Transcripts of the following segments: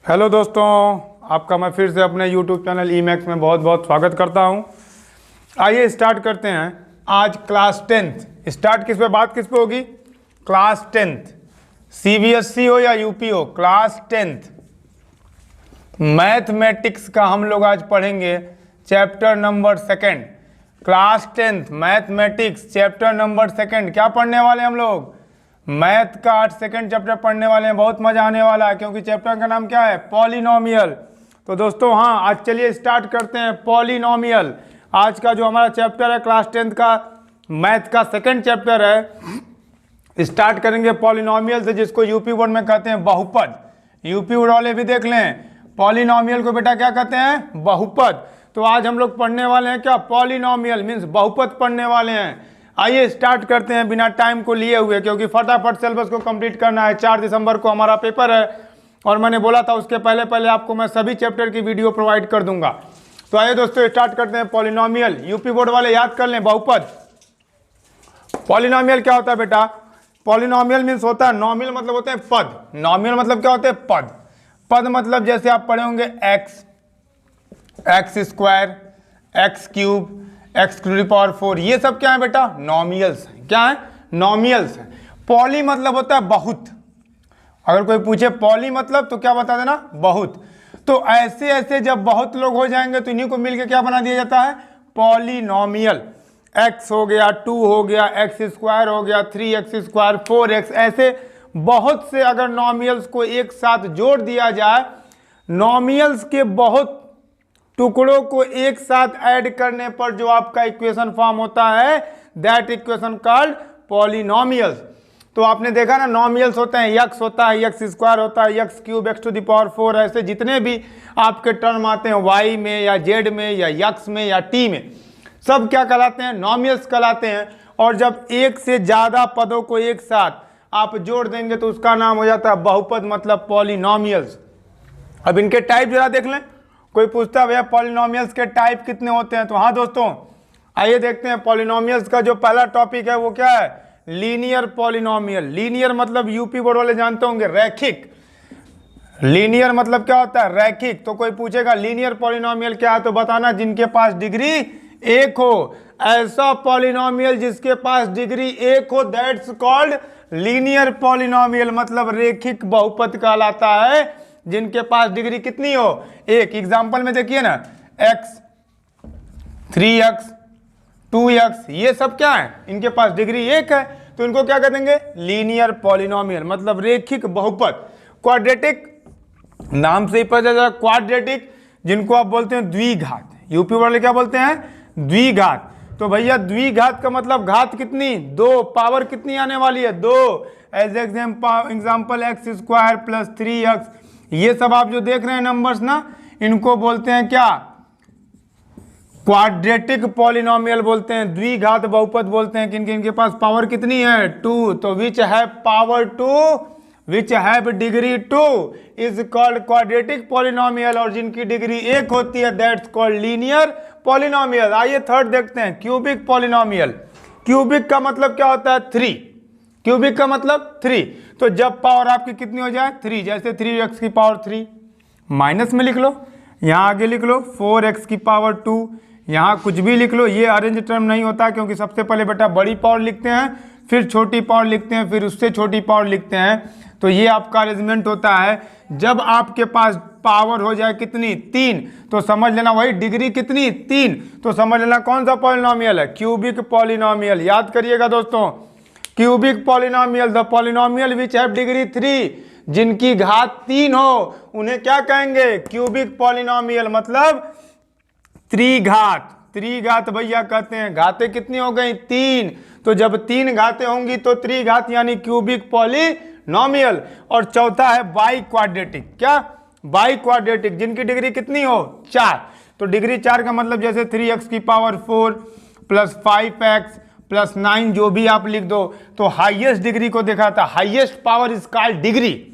Hello दोस्तों, आपका मैं फिर से अपने YouTube चैनल ई मैक्स में बहुत बहुत स्वागत करता हूं। आइए स्टार्ट करते हैं। आज क्लास 10th स्टार्ट किस पे, बात किस पे होगी? क्लास 10th, CBSE हो या यूपी हो, क्लास 10th मैथमेटिक्स का हम लोग आज पढ़ेंगे chapter number 2। Class 10th mathematics chapter number 2 क्या पढ़ने वाले हैं हम लोग? मैथ का 2nd चैप्टर पढ़ने वाले हैं। बहुत मजा आने वाला है क्योंकि चैप्टर का नाम क्या है? पॉलिनोमियल। तो दोस्तों हाँ, आज चलिए स्टार्ट करते हैं पॉलिनोमियल। आज का जो हमारा चैप्टर है क्लास 10th का मैथ का 2nd चैप्टर है। स्टार्ट करेंगे पॉलिनोमियल से, जिसको यूपी बोर्ड में कहते हैं बहुपद। यूपी बोर्ड वाले भी देख लें, पॉलिनोमियल को बेटा क्या कहते हैं? बहुपद। तो आज हम लोग पढ़ने वाले हैं क्या? पॉलिनोमियल मीन्स बहुपद पढ़ने वाले हैं। आइए स्टार्ट करते हैं बिना टाइम को लिए हुए, क्योंकि फटाफट सिलेबस को कंप्लीट करना है। 4 दिसंबर को हमारा पेपर है और मैंने बोला था उसके पहले पहले आपको मैं सभी चैप्टर की वीडियो प्रोवाइड कर दूंगा। तो आइए दोस्तों स्टार्ट करते हैं पॉलिनोमियल। यूपी बोर्ड वाले याद कर लें, बहुपद। पॉलिनोमियल क्या होता है बेटा? पॉलिनोमियल मीन्स होता है, नॉमिनल मतलब होते हैं पद। नॉमिनल मतलब क्या होते हैं? पद। पद मतलब जैसे आप पढ़े होंगे x square, x cube, x⁴, ये सब क्या है बेटा? नॉमिनल्स हैं। क्या है? नॉमिनल्स हैं। पॉली मतलब होता है बहुत। अगर कोई पूछे पॉली मतलब तो क्या बता देना? बहुत। तो ऐसे ऐसे जब बहुत लोग हो जाएंगे तो इन्हीं को मिलके क्या बना दिया जाता है? पॉलिनोमियल। x हो गया, 2 हो गया, x² हो गया, 3x², 4x, ऐसे बहुत से अगर नॉमिनल्स को एक साथ जोड़ दिया जाए, नॉमिनल्स के बहुत टुकड़ों को एक साथ ऐड करने पर जो आपका इक्वेशन फॉर्म होता है, दैट इक्वेशन कॉल्ड पॉलिनोमियल्स। तो आपने देखा ना, नॉमिनल्स होते हैं, x होता है, x² होता है, x³ x⁴, ऐसे जितने भी आपके टर्म आते हैं y में या z में या x में या t में, सब क्या कहलाते हैं? नॉमिनल्स कहलाते हैं। और जब एक से ज्यादा पदों को एक साथ आप जोड़ देंगे तो उसका नाम हो जाता है बहुपद, मतलब पॉलिनोमियल्स। अब इनके टाइप जरा देख लें। कोई पूछता है भैया पॉलिनोमियल्स के टाइप कितने होते हैं? तो हाँ दोस्तों, आइए देखते हैं। पॉलिनोमियल्स का जो पहला टॉपिक है वो क्या है? Linear polynomial. लीनियर मतलब यूपी बोर्ड वाले जानते होंगे, रैखिक। लीनियर मतलब क्या होता है? रैखिक। तो कोई पूछेगा लीनियर पॉलिनोमियल क्या है, तो बताना जिनके पास डिग्री 1 हो। ऐसा पॉलिनोमियल जिसके पास डिग्री 1 हो, दैट्स कॉल्ड लीनियर पॉलिनोमियल, मतलब रेखिक बहुपद कहलाता है। जिनके पास डिग्री कितनी हो? 1। एग्जाम्पल में देखिए ना, x, 3x, 2x, ये सब क्या है? इनके पास डिग्री 1 है, तो इनको क्या कह देंगे? लीनियर पॉलिनोमियल, मतलब रेखिक बहुपद। क्वाड्रेटिक, नाम से ही पता चला, क्वाड्रेटिक जिनको आप बोलते हैं द्विघात। यूपी वाले क्या बोलते हैं? द्विघात। तो भैया द्विघात का मतलब घात कितनी? 2। पावर कितनी आने वाली है? 2। एज एग्जाम्पल x² + 3x, ये सब आप जो देख रहे हैं नंबर्स ना, इनको बोलते हैं क्या? क्वाड्रेटिक पॉलिनोमियल बोलते हैं, द्विघात बहुपद बोलते हैं। किनके? इनके पास पावर कितनी है? 2। तो which have power 2, which have degree 2 is called quadratic polynomial. और जिनकी डिग्री 1 होती है, दैट्स कॉल्ड लीनियर पॉलिनोमियल। आइए थर्ड देखते हैं, क्यूबिक पॉलिनोमियल। क्यूबिक का मतलब क्या होता है? 3। क्यूबिक का मतलब 3। तो जब पावर आपकी कितनी हो जाए? 3। जैसे 3x⁴ माइनस में लिख लो, यहाँ आगे लिख लो 4x⁴, यहाँ कुछ भी लिख लो। ये अरेंज टर्म नहीं होता, क्योंकि सबसे पहले बेटा बड़ी पावर लिखते हैं, फिर छोटी पावर लिखते हैं, फिर उससे छोटी पावर लिखते हैं। तो ये आपका अरेंजमेंट होता है। जब आपके पास पावर हो जाए कितनी? 3, तो समझ लेना वही डिग्री कितनी? 3। तो समझ लेना कौन सा पॉलिनोमियल है? Cubic polynomial. याद करिएगा दोस्तों, cubic polynomial, the polynomial which have degree 3, जिनकी घात 3 हो, उन्हें क्या कहेंगे? क्यूबिक पॉलिनोमियल, मतलब त्रिघात। त्रिघात भैया कहते हैं। घातें कितनी हो गई? 3। तो जब 3 घातें होंगी तो त्रिघात यानी क्यूबिक पॉलिनोमियल। और चौथा है बाई क्वाड्रेटिक। क्या? बाई क्वाड्रेटिक, जिनकी डिग्री कितनी हो? 4। तो डिग्री 4 का मतलब जैसे 3x⁴ + 5x + 9, जो भी आप लिख दो। तो हाईएस्ट डिग्री को देखा था, highest power is called degree.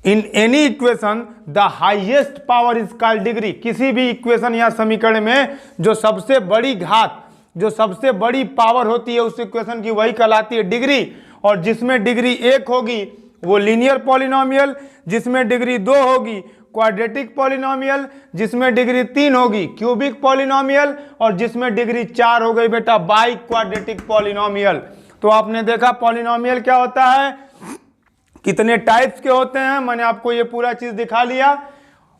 In any equation the highest power is called degree. किसी भी इक्वेशन या समीकरण में जो सबसे बड़ी घात, जो सबसे बड़ी पावर होती है उस इक्वेशन की, वही कहलाती है डिग्री। और जिसमें डिग्री 1 होगी वो लीनियर पॉलिनोमियल जिसमें डिग्री 2 होगी, क्वाड्रेटिक पॉलिनोमियल जिसमें डिग्री 3 होगी, क्यूबिक पॉलिनोमियल और जिसमें डिग्री 4 हो गई बेटा बाई क्वाड्रेटिक पॉलिनोमियल। तो आपने देखा पॉलिनोमियल क्या होता है, कितने टाइप्स के होते हैं, मैंने आपको ये पूरा चीज दिखा लिया।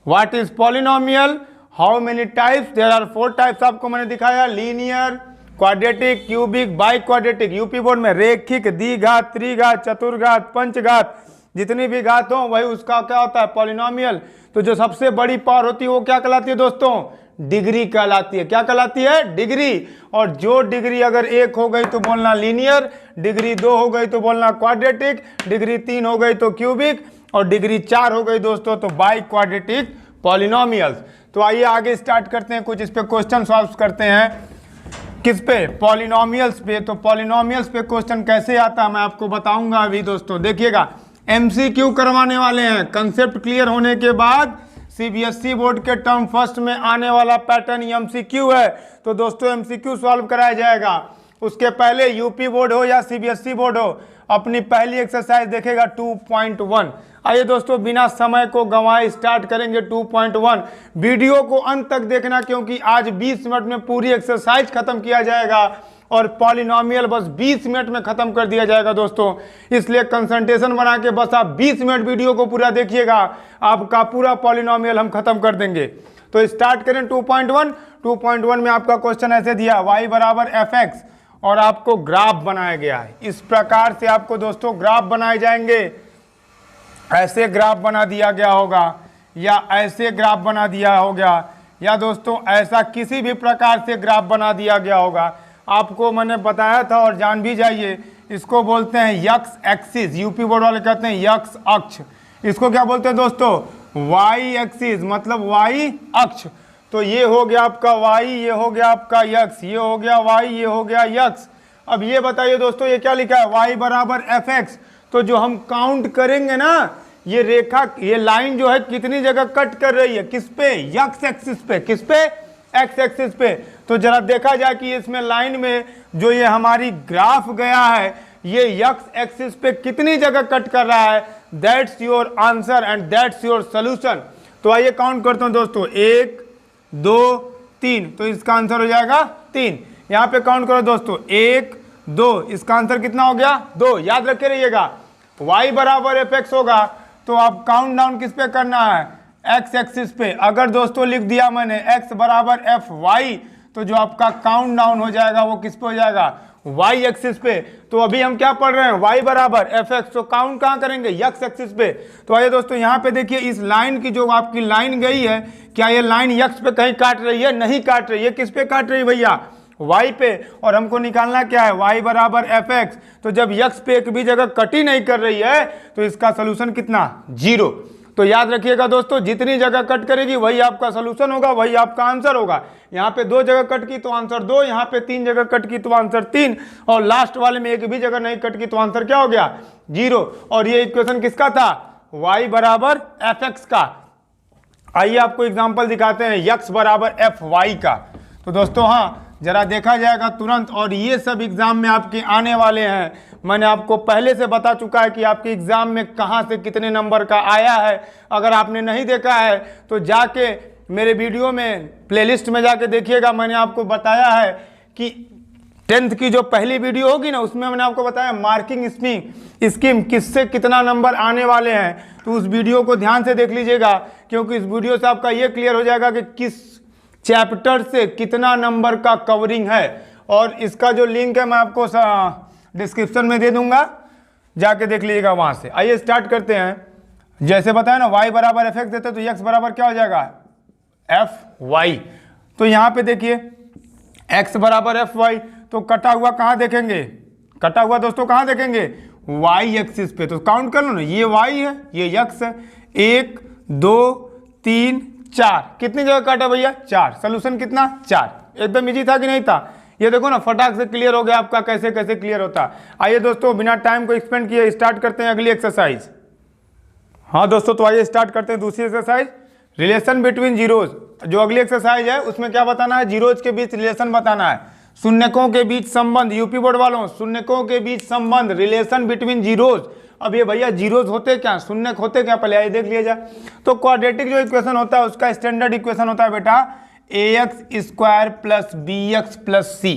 What is polynomial, how many types, there are 4 types आपको मैंने दिखाया, linear, quadratic, cubic, biquadratic. UP board में रेखिक, द्विघात, त्रिघात, चतुर्घात, पंचघात, जितनी भी घात हो वही उसका क्या होता है पॉलिनोमियल। तो जो सबसे बड़ी पावर होती है वो क्या कहलाती है दोस्तों, डिग्री कहलाती है। क्या कहलाती है, डिग्री। और जो डिग्री अगर 1 हो गई तो बोलना लीनियर, डिग्री 2 हो गई तो बोलना क्वाड्रेटिक, डिग्री 3 हो गई तो क्यूबिक और डिग्री 4 हो गई दोस्तों तो बाई क्वाड्रेटिक पॉलिनोमियल्स। तो आइए आगे स्टार्ट करते हैं, कुछ इस पे क्वेश्चन सॉल्व करते हैं। किस पे, पॉलिनोमियल्स पे। तो पॉलिनोमियल्स पे क्वेश्चन कैसे आता है मैं आपको बताऊंगा अभी दोस्तों। देखिएगा एमसीक्यू करवाने वाले हैं, कंसेप्ट क्लियर होने के बाद सीबीएसई बोर्ड के टर्म फर्स्ट में आने वाला पैटर्न एमसीक्यू है। तो दोस्तों एमसीक्यू सॉल्व कराया जाएगा। उसके पहले यूपी बोर्ड हो या सीबीएसई बोर्ड हो, अपनी पहली एक्सरसाइज देखेगा 2.1। आइए दोस्तों बिना समय को गंवाए स्टार्ट करेंगे 2.1। वीडियो को अंत तक देखना क्योंकि आज 20 मिनट में पूरी एक्सरसाइज खत्म किया जाएगा और पॉलिनोमियल बस 20 मिनट में खत्म कर दिया जाएगा दोस्तों। इसलिए कंसंट्रेशन बना के बस आप 20 मिनट वीडियो को पूरा देखिएगा, आपका पूरा पॉलिनोमियल हम खत्म कर देंगे। तो स्टार्ट करें 2.1। 2.1 में आपका क्वेश्चन ऐसे दिया, y बराबर fx और आपको ग्राफ बनाया गया है। इस प्रकार से आपको दोस्तों ग्राफ बनाए जाएंगे। ऐसे ग्राफ बना दिया गया होगा या ऐसे ग्राफ बना दिया होगा या दोस्तों ऐसा किसी भी प्रकार से ग्राफ बना दिया गया होगा। आपको मैंने बताया था और जान भी जाइए, इसको बोलते हैं यक्स एक्सिस। यूपी बोर्ड वाले कहते हैं यक्स अक्ष। इसको क्या बोलते हैं दोस्तों, वाई एक्सिस, मतलब वाई अक्ष। तो ये हो गया आपका वाई, ये हो गया आपका यक्स, ये हो गया वाई, ये हो गया यक्स। अब ये बताइए दोस्तों ये क्या लिखा है, वाई बराबर एफ एक्स। तो जो हम काउंट करेंगे ना, ये रेखा, ये लाइन जो है कितनी जगह कट कर रही है, किस पे, यक्स एक्सिस पे। किस पे, एक्स एक्सिस पे। तो जरा देखा जाए कि इसमें लाइन में जो ये हमारी ग्राफ गया है ये यक्स एक्सिस पे कितनी जगह कट कर रहा है। That's your answer and that's your solution. तो आइए काउंट करता हूं दोस्तों, 1 2 3, तो इसका आंसर हो जाएगा 3। यहां पे काउंट करो दोस्तों, 1 2, इसका आंसर कितना हो गया, 2। याद रखे रहिएगा y बराबर एफ एक्स होगा तो आप काउंट डाउन किस पे करना है, एक्स एक्सिस पे। अगर दोस्तों लिख दिया मैंने x बराबर एफ वाई तो जो आपका काउंट डाउन हो जाएगा वो किस पे हो जाएगा, y एक्सिस पे। तो अभी हम क्या पढ़ रहे हैं, y बराबर एफ एक्स, तो काउंट कहाँ करेंगे, x एक्सिस पे। तो आइए दोस्तों यहाँ पे देखिए इस लाइन की जो आपकी लाइन गई है, क्या ये लाइन x पे कहीं काट रही है, नहीं काट रही है। किस पे काट रही है भैया, y पे। और हमको निकालना क्या है, y बराबर एफ एक्स। तो जब x पे एक भी जगह कट ही नहीं कर रही है तो इसका सोल्यूशन कितना, 0। तो याद रखिएगा दोस्तों, जितनी जगह कट करेगी वही आपका सोल्यूशन होगा, वही आपका आंसर होगा। यहाँ पे 2 जगह कट की तो आंसर 2, यहाँ पे 3 जगह कट की तो आंसर 3 और लास्ट वाले में एक भी जगह नहीं कट की तो आंसर क्या हो गया, 0। और ये इक्वेशन किसका था, y बराबर एफ एक्स का। आइए आपको एग्जाम्पल दिखाते हैं यक्स बराबर एफ वाई का। तो दोस्तों हाँ जरा देखा जाएगा तुरंत, और ये सब एग्जाम में आपके आने वाले हैं। मैंने आपको पहले से बता चुका है कि आपके एग्जाम में कहाँ से कितने नंबर का आया है। अगर आपने नहीं देखा है तो जाके मेरे वीडियो में प्लेलिस्ट में जाके देखिएगा। मैंने आपको बताया है कि 10th की जो पहली वीडियो होगी ना, उसमें मैंने आपको बताया मार्किंग स्कीम किससे कितना नंबर आने वाले हैं। तो उस वीडियो को ध्यान से देख लीजिएगा, क्योंकि इस वीडियो से आपका ये क्लियर हो जाएगा कि किस चैप्टर से कितना नंबर का कवरिंग है। और इसका जो लिंक है मैं आपको डिस्क्रिप्शन में दे दूंगा, जाके देख लीजिएगा वहां से। आइए स्टार्ट करते हैं। जैसे बताया ना y बराबर एफ एक्स देते तो x बराबर क्या हो जाएगा, एफ वाई। तो यहाँ पे देखिए x बराबर एफ वाई, तो कटा हुआ कहाँ देखेंगे, कटा हुआ दोस्तों कहाँ देखेंगे, y एक्सिस पे। तो काउंट कर लो ना, ये y है ये x है, 1 2 3 4, कितनी जगह काटा भैया, 4। सोल्यूशन कितना, 4। एकदम इजी था कि नहीं था। ये देखो ना फटाक से क्लियर हो गया आपका, कैसे कैसे क्लियर होता। आइए दोस्तों बिना टाइम को एक्सपेंड किए स्टार्ट करते हैं अगली एक्सरसाइज। हाँ दोस्तों तो आइए स्टार्ट करते हैं दूसरी एक्सरसाइज, रिलेशन बिटवीन जीरोज। जो अगली एक्सरसाइज है उसमें क्या बताना है, जीरोज के बीच रिलेशन बताना है, शून्यकों के बीच संबंध। यूपी बोर्ड वालों, शून्यकों के बीच संबंध, रिलेशन बिटवीन जीरोज। अब ये भैया जीरोज होते क्या, शून्यक होते क्या, पहले आइए देख लिया जाए। तो क्वाड्रेटिक जो इक्वेशन होता है उसका स्टैंडर्ड इक्वेशन होता है बेटा ax square plus B x plus C.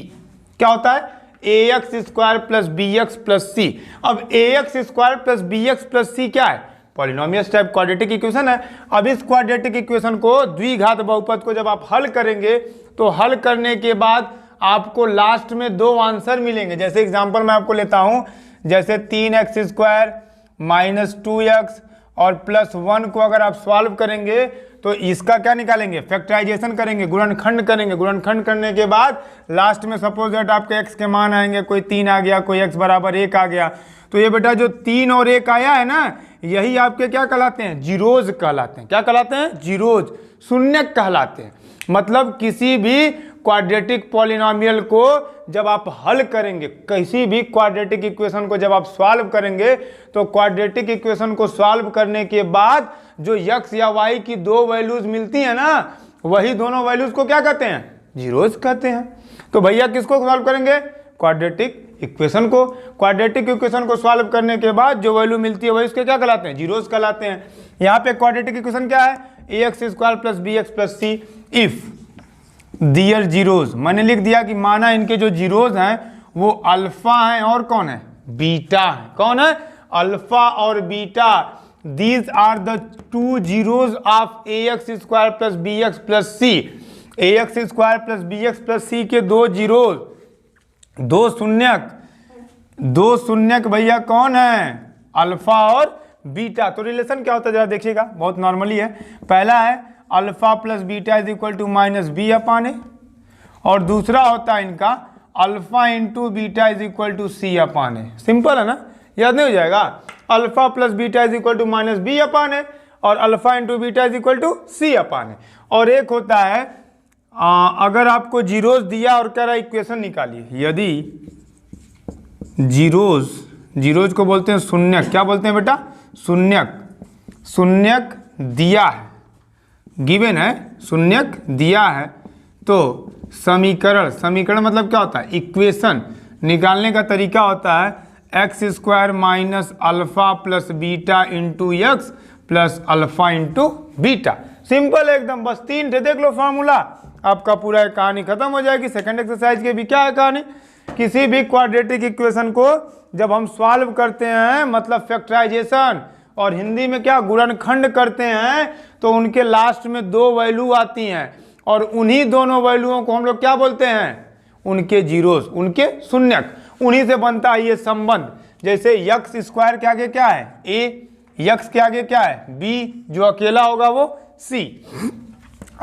क्या होता है, ax square plus B x plus C. अब ax square plus B x plus C क्या है, पॉलिनोमियस टाइप क्वाड्रेटिक इक्वेशन है। अब इस क्वाड्रेटिक इक्वेशन को द्विघात बहुपद को जब आप हल करेंगे तो हल करने के बाद आपको लास्ट में दो आंसर मिलेंगे। जैसे एग्जांपल मैं आपको लेता हूं, जैसे 3x स्क्वायर माइनस 2x और प्लस 1 को अगर आप सॉल्व करेंगे तो इसका क्या निकालेंगे, फैक्टराइजेशन करेंगे, गुणनखंड करेंगे। गुणनखंड करने के बाद लास्ट में सपोज दैट आपके x के मान आएंगे, कोई 3 आ गया, कोई x बराबर 1 आ गया। तो ये बेटा जो 3 और 1 आया है ना, यही आपके क्या कहलाते हैं, जीरोज कहलाते हैं। क्या कहलाते हैं, जीरोज, शून्यक कहलाते हैं। मतलब किसी भी क्वाड्रेटिक पॉलिनोमियल को जब आप हल करेंगे, किसी भी क्वाड्रेटिक इक्वेशन को जब आप सॉल्व करेंगे, तो क्वाड्रेटिक इक्वेशन को सॉल्व करने के बाद जो x या y की दो वैल्यूज मिलती है ना, वही दोनों वैल्यूज को क्या कहते हैं, जीरोज कहते हैं। तो भैया किसको सॉल्व करेंगे, क्वाड्रेटिक इक्वेशन को। क्वाड्रेटिक इक्वेशन को सॉल्व करने के बाद जो वैल्यू मिलती है वही उसके क्या कहलाते हैं, जीरोज कहलाते हैं। यहाँ पे क्वाड्रेटिक इक्वेशन क्या है, ax square plus B x plus C if their zeros. मैंने लिख दिया कि माना इनके जो जीरोज हैं वो अल्फा हैं और कौन है, बीटा है। कौन है, अल्फा और beta. These are the two zeros of ax square plus B x plus C. ax square plus B x plus C के दो जीरोज, दो शून्यक भैया कौन है, अल्फा और बीटा। तो रिलेशन क्या होता है जरा देखिएगा, बहुत नॉर्मली है। पहला है alpha plus beta is equal to minus B upon ए, और दूसरा होता है इनका alpha into beta is equal to C upon A. Simple है ना, याद नहीं हो जाएगा, alpha plus beta is equal to minus B upon ए और alpha into beta is equal to C upon ए। और एक होता है अगर आपको जीरोज दिया और कह रहा है इक्वेशन निकालिए, यदि जीरोज को बोलते हैं शून्यक। क्या बोलते हैं बेटा, शून्यक दिया है, गिवन है, शून्यक दिया है, तो समीकरण मतलब क्या होता है, इक्वेशन निकालने का तरीका होता है X square minus alpha plus beta into X plus alpha into beta. Simple एकदम, बस 3 थे, देख लो फार्मूला, आपका पूरा कहानी खत्म हो जाएगी। सेकंड एक्सरसाइज के भी क्या है कहानी, किसी भी क्वाड्रेटिक इक्वेशन को जब हम सॉल्व करते हैं, मतलब फैक्टराइजेशन और हिंदी में क्या, गुणनखंड करते हैं, तो उनके लास्ट में दो वैल्यू आती हैं और उन्हीं दोनों वैल्यूओं को हम लोग क्या बोलते हैं, उनके जीरोज, उनके शून्यक। उन्हीं से बनता है ये संबंध। जैसे यक्स स्क्वायर के आगे क्या है, ए, यक्स के आगे क्या है, बी, जो अकेला होगा वो सी।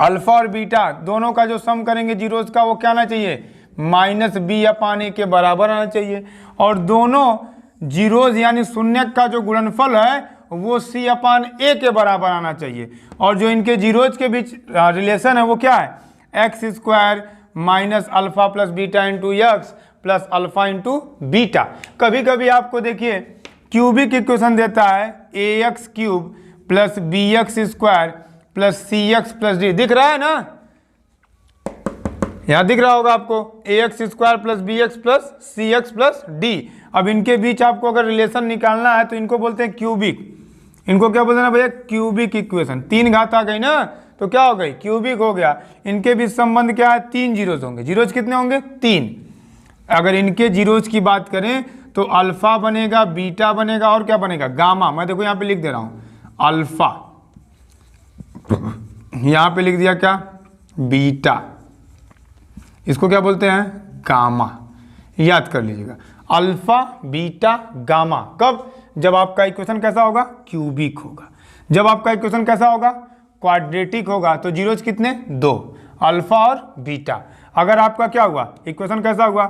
अल्फा और बीटा दोनों का जो सम करेंगे जीरोज का, वो क्या आना चाहिए, माइनस बी अपान ए के बराबर आना चाहिए। और दोनों जीरोज यानी शून्यक का जो गुणनफल है वो सी अपान ए के बराबर आना चाहिए। और जो इनके जीरोज के बीच रिलेशन है वो क्या है, X square minus alpha plus beta into X plus alpha into beta. कभी कभी आपको देखिए क्यूबिक इक्वेशन देता है A X cube plus B X square plus C X plus D, दिख रहा है ना, यहाँ दिख रहा होगा आपको, A X square plus B x plus C X plus D. अब इनके बीच आपको अगर रिलेशन निकालना है तो इनको बोलते हैं क्यूबिक। इनको क्या बोलते हैं ना भैया, क्यूबिक इक्वेशन। 3 घात आ गई ना, तो क्या हो गई, क्यूबिक हो गया। इनके बीच संबंध क्या है, 3 जीरोज होंगे। जीरोज कितने होंगे, 3। अगर इनके जीरोज की बात करें तो अल्फा बनेगा, बीटा बनेगा और क्या बनेगा, गामा। मैं देखो यहाँ पे लिख दे रहा हूँ अल्फा, यहाँ पे लिख दिया क्या, बीटा, इसको क्या बोलते हैं, गामा। याद कर लीजिएगा, अल्फा बीटा गामा। कब, जब आपका इक्वेशन कैसा होगा, क्यूबिक होगा। जब आपका इक्वेशन कैसा होगा, क्वाड्रेटिक होगा। तो जीरोज कितने, 2, अल्फा और बीटा। अगर आपका क्या हुआ, इक्वेशन कैसा हुआ,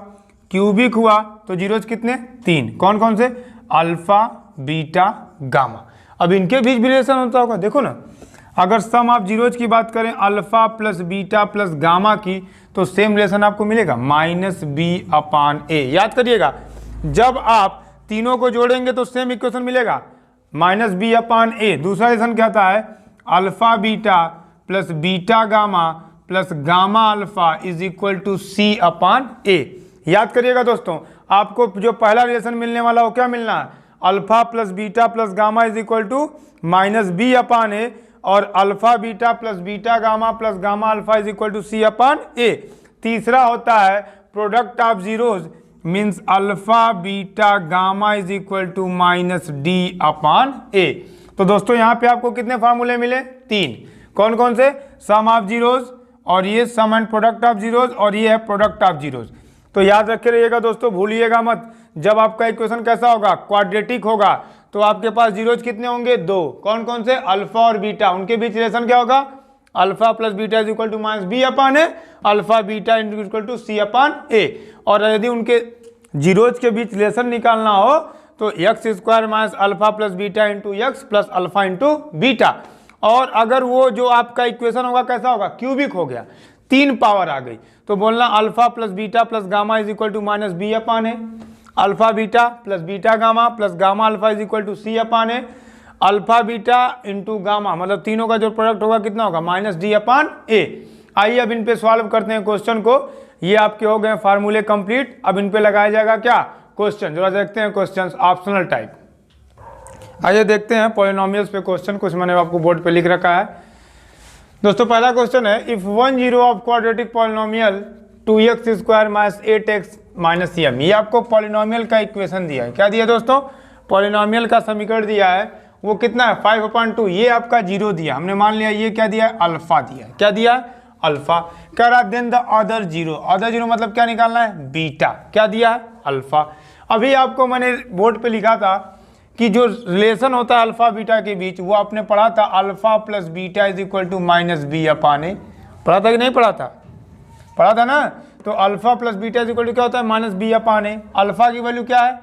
क्यूबिक हुआ, तो जीरोज कितने, 3। कौन कौन से, अल्फा बीटा गामा। अब इनके बीच भी रिलेशन होता होगा, देखो ना, अगर सम आप जीरोज की बात करें alpha plus beta plus gamma की, तो सेम रिलेशन आपको मिलेगा माइनस बी अपान ए। याद करिएगा, जब आप तीनों को जोड़ेंगे तो सेम इक्वेशन मिलेगा, माइनस बी अपान ए। दूसरा रिलेशन क्या आता है, alpha beta plus beta gamma plus gamma alpha is equal to C upon A. याद करिएगा दोस्तों, आपको जो पहला रिलेशन मिलने वाला वो क्या मिलना है, alpha plus beta plus gamma is equal to minus B upon ए, और alpha beta plus beta gamma plus gamma alpha is equal to C upon a. तीसरा होता है product of zeros means alpha beta gamma is equal to minus D upon a. तो दोस्तों यहाँ पे आपको कितने फार्मूले मिले? 3। कौन कौन से? सम ऑफ जीरोज, और ये सम एंड प्रोडक्ट ऑफ जीरोज, और ये है प्रोडक्ट ऑफ जीरोज। तो याद रखे रहिएगा दोस्तों, भूलिएगा मत। जब आपका इक्वेशन कैसा होगा? क्वाड्रेटिक होगा, तो आपके पास जीरोज कितने होंगे? 2। कौन कौन से? अल्फा और बीटा। उनके बीच रिलेशन क्या होगा? Alpha plus beta is equal to minus B upon A, alpha beta equal to C upon ए। और यदि उनके जीरोज के बीच रिलेशन निकालना हो तो x square minus alpha plus beta into X plus alpha into beta. और अगर वो जो आपका इक्वेशन होगा कैसा होगा? क्यूबिक हो गया, 3 पावर आ गई, तो बोलना alpha plus beta plus gamma is equal to minus B upon A, alpha beta plus beta gamma plus gamma alpha is equal to C upon A, alpha beta into gamma, मतलब तीनों का जो product होगा कितना होगा? Minus D upon A. आइए अब इन पे सॉल्व करते हैं क्वेश्चन को। ये आपके हो गए फार्मूले कंप्लीट। अब इन पे लगाया जाएगा क्या? क्वेश्चन। जरा देखते हैं क्वेश्चन ऑप्शनल टाइप। आइए देखते हैं पॉलिनोमियल्स पे क्वेश्चन, कुछ मैंने आपको बोर्ड पे लिख रखा है। दोस्तों पहला क्वेश्चन है, if 1 zero of quadratic polynomial 2x square minus 8x minus m। ये आपको पॉलिनोमियल का इक्वेशन दिया है। क्या दिया दोस्तों? पॉलिनोमियल का समीकरण दिया है। वो कितना है? 5/2। ये आपका जीरो दिया, हमने मान लिया ये क्या दिया है? अल्फा दिया है। क्या दिया है? अल्फा। कह रहा then the other zero. Other zero मतलब क्या निकालना है? बीटा। क्या दिया है? अल्फा। अभी आपको मैंने बोर्ड पे लिखा था कि जो रिलेशन होता है अल्फा बीटा के बीच, वो आपने पढ़ा था alpha plus beta is equal to minus B upon a. पढ़ा था कि नहीं पढ़ा था? पढ़ा था ना। तो alpha plus beta is equal to क्या होता है? माइनस बी अपान ए। अल्फा की वैल्यू क्या है?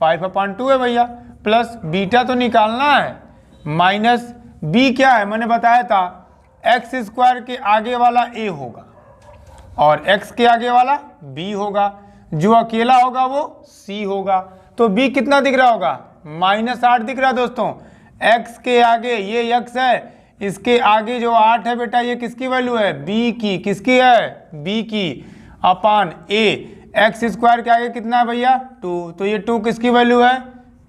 5/2 है भैया, प्लस बीटा तो निकालना है, माइनस बी क्या है? मैंने बताया था एक्स स्क्वायर के आगे वाला ए होगा और एक्स के आगे वाला बी होगा, जो अकेला होगा वो सी होगा। तो बी कितना दिख रहा होगा? -8 दिख रहा है दोस्तों। एक्स के आगे ये एक्स है, इसके आगे जो 8 है बेटा, ये किसकी वैल्यू है? बी की। किसकी है? बी की अपान ए। एक्स स्क्वायर के आगे कितना है भैया? 2, तो ये 2 किसकी वैल्यू है?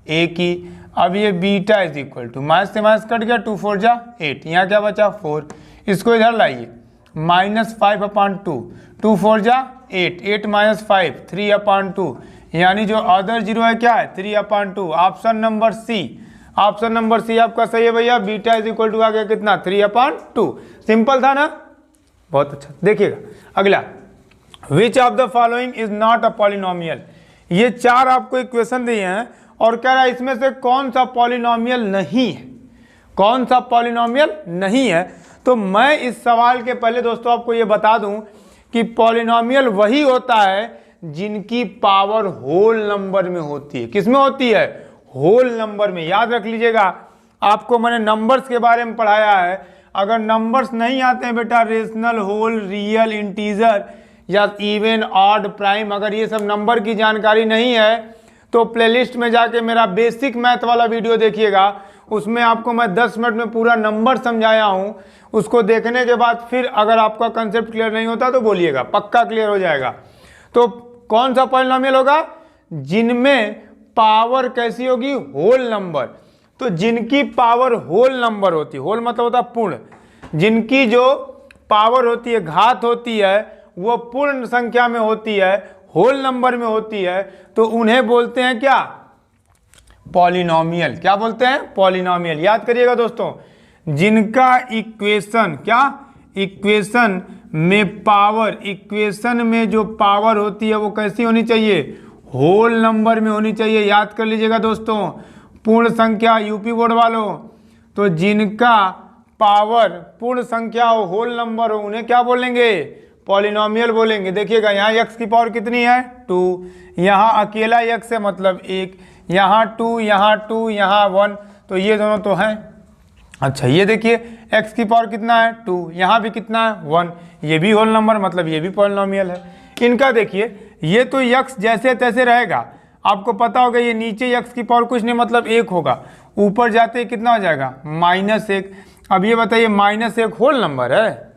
ए की। अब ये beta is equal to, minus से माइनस कट गया, 2 4 जा 8, यहाँ क्या बचा? 4। इसको इधर लाइए, -5/2, 2 4 जा 8, 8 - 5, 3/2, यानी जो अदर जीरो है क्या है? 3/2। Option number C. Option number C आपका सही है भैया। बीटा इज इक्वल टू आ गया कितना? 3/2। सिंपल था ना? बहुत अच्छा। देखिएगा अगला, which of the following is not a polynomial. ये 4 आपको इक्वेशन दिए हैं और कह रहा है इसमें से कौन सा पॉलिनोमियल नहीं है? कौन सा पॉलिनोमियल नहीं है? तो मैं इस सवाल के पहले दोस्तों आपको ये बता दूं कि पॉलिनोमियल वही होता है जिनकी पावर होल नंबर में होती है। किसमें होती है? होल नंबर में। याद रख लीजिएगा, आपको मैंने नंबर्स के बारे में पढ़ाया है। अगर नंबर्स नहीं आते हैं बेटा, रेशनल, होल, रियल, इंटीजर या इवन, ऑड, प्राइम, अगर ये सब नंबर की जानकारी नहीं है तो प्लेलिस्ट में जाके मेरा बेसिक मैथ वाला वीडियो देखिएगा। उसमें आपको मैं 10 मिनट में पूरा नंबर समझाया हूँ। उसको देखने के बाद फिर अगर आपका कंसेप्ट क्लियर नहीं होता तो बोलिएगा, पक्का क्लियर हो जाएगा। तो कौन सा पॉलिनोमियल होगा? जिनमें पावर कैसी होगी? Whole number. तो जिनकी पावर होल नंबर होती है, होल मतलब होता है पूर्ण, जिनकी जो पावर होती है, घात होती है, वो पूर्ण संख्या में होती है, होल नंबर में होती है, तो उन्हें बोलते हैं क्या? पॉलिनोमियल। क्या बोलते हैं? पॉलिनोमियल। याद करिएगा दोस्तों, जिनका इक्वेशन क्या? इक्वेशन में पावर, इक्वेशन में जो पावर होती है वो कैसी होनी चाहिए? होल नंबर में होनी चाहिए। याद कर लीजिएगा दोस्तों, पूर्ण संख्या, यूपी बोर्ड वालों, तो जिनका पावर पूर्ण संख्या हो, होल नंबर हो, उन्हें क्या बोलेंगे? पॉलिनोमियल बोलेंगे। देखिएगा यहाँ x की पावर कितनी है? 2, यहाँ अकेला x है मतलब 1, यहाँ 2, यहाँ 2, यहाँ 1, तो ये दोनों तो हैं। अच्छा ये देखिए x की पावर कितना है? 2, यहाँ भी कितना है? 1, ये भी होल नंबर मतलब ये भी पॉलिनोमियल है। इनका देखिए, ये तो x जैसे तैसे रहेगा, आपको पता होगा ये नीचे x की पावर कुछ नहीं मतलब 1 होगा, ऊपर जाते ही कितना हो जाएगा? -1। अब ये बताइए -1 होल नंबर है?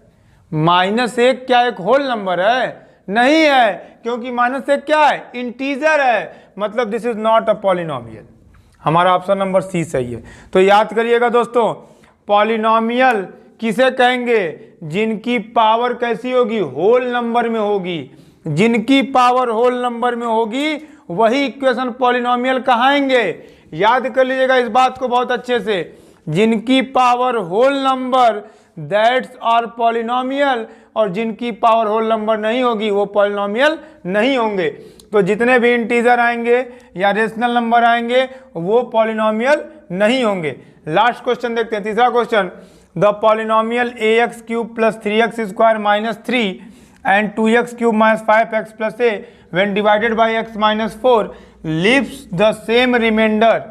-1 क्या एक होल नंबर है? नहीं है, क्योंकि -1 क्या है? इंटीजर है, मतलब this is not a polynomial. हमारा ऑप्शन नंबर सी सही है। तो याद करिएगा दोस्तों, पॉलिनोमियल किसे कहेंगे? जिनकी पावर कैसी होगी? होल नंबर में होगी। जिनकी पावर होल नंबर में होगी वही इक्वेशन पॉलिनोमियल कहाएंगे। याद कर लीजिएगा इस बात को बहुत अच्छे से, जिनकी power whole number that's are polynomial, और जिनकी पावर होल नंबर नहीं होगी वो पॉलिनोमियल नहीं होंगे। तो जितने भी इंटीजर आएंगे या रेशनल नंबर आएंगे वो पॉलिनोमियल नहीं होंगे। लास्ट क्वेश्चन देखते हैं, तीसरा question, the polynomial ax cube plus 3x square minus 3 and 2x cube minus 5x plus a when divided by x minus 4 leaves the same remainder.